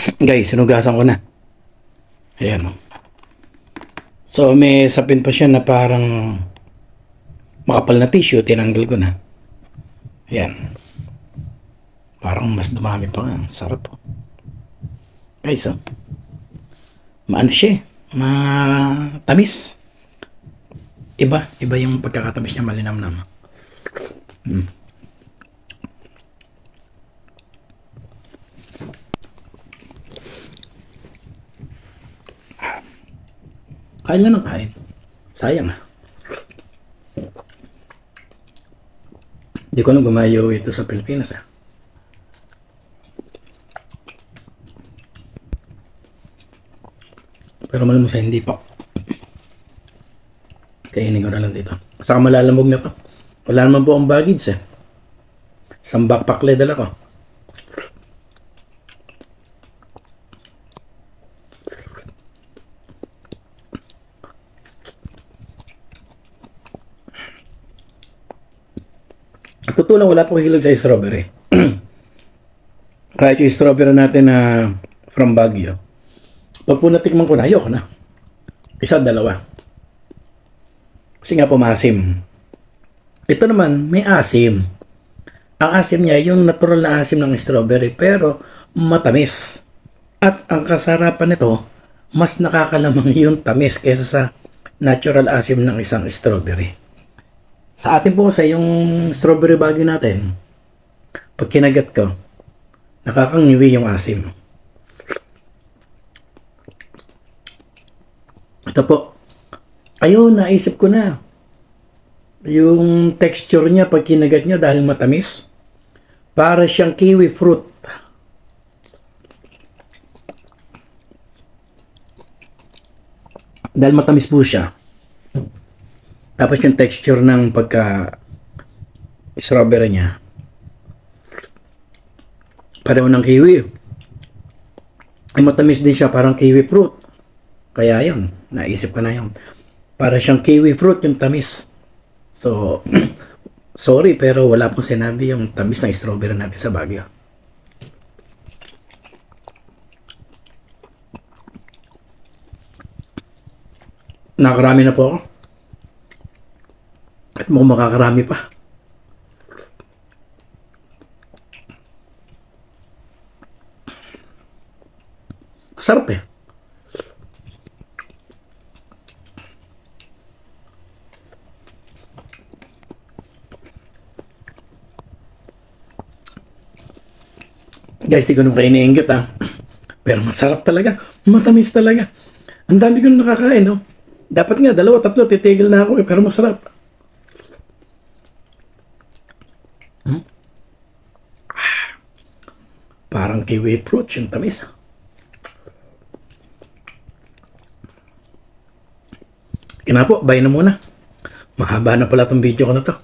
Guys, sinugasan ko na. Ayan o. So, may sapin pa siya na parang makapal na tissue. Tinanggal ko na. Ayan. Parang mas dumami pa nga. Sarap po. Guys, oh. Maano siya eh. Matamis. Iba yung pagkakatamis niya, malinam-nam. Kain lang ng kain. Sayang ah. Hindi ko na gumayo ito sa Pilipinas ah. Pero malamang sa hindi pa. Kainin ko na lang dito. Saka malalamog na to. Wala naman po ang baggage eh. Isang backpack le dala ko. Totoo lang, wala po hilig sa strawberry. Kahit yung strawberry natin na from Baguio. Pag po natikman ko na, ayoko na. Isa, dalawa. Kasi nga po maasim. Ito naman, may asim. Ang asim niya, yung natural na asim ng strawberry, pero matamis. At ang kasarapan nito, mas nakakalamang yung tamis kaysa sa natural asim ng isang strawberry. Sa atin po sa yung strawberry Baguio natin, pag kinagat ko, nakakangiwi yung asim. Ito po. Ayun, naisip ko na. Yung texture niya pag kinagat niya dahil matamis, para siyang kiwi fruit. Dahil matamis po siya. Tapos yung texture ng pagka strawberry niya, pareho ng kiwi. Ay matamis din siya, parang kiwi fruit. Kaya yun, naisip ko na yun. Para siyang kiwi fruit yung tamis. So, sorry pero wala pong sinabi yung tamis ng strawberry natin sa Baguio. Nakarami na po ako. At mukhang makakarami pa. Sarap eh. Guys, di ko nung kayo iniinggit ah. Pero masarap talaga. Matamis talaga. Ang dami ko nung nakakain, no? Dapat nga, dalawa, tatlo, titigil na ako eh. Pero masarap. Parang kiwi fruit yung tamis. Kina po, bye na muna. Mahaba na pala itong video ko na to.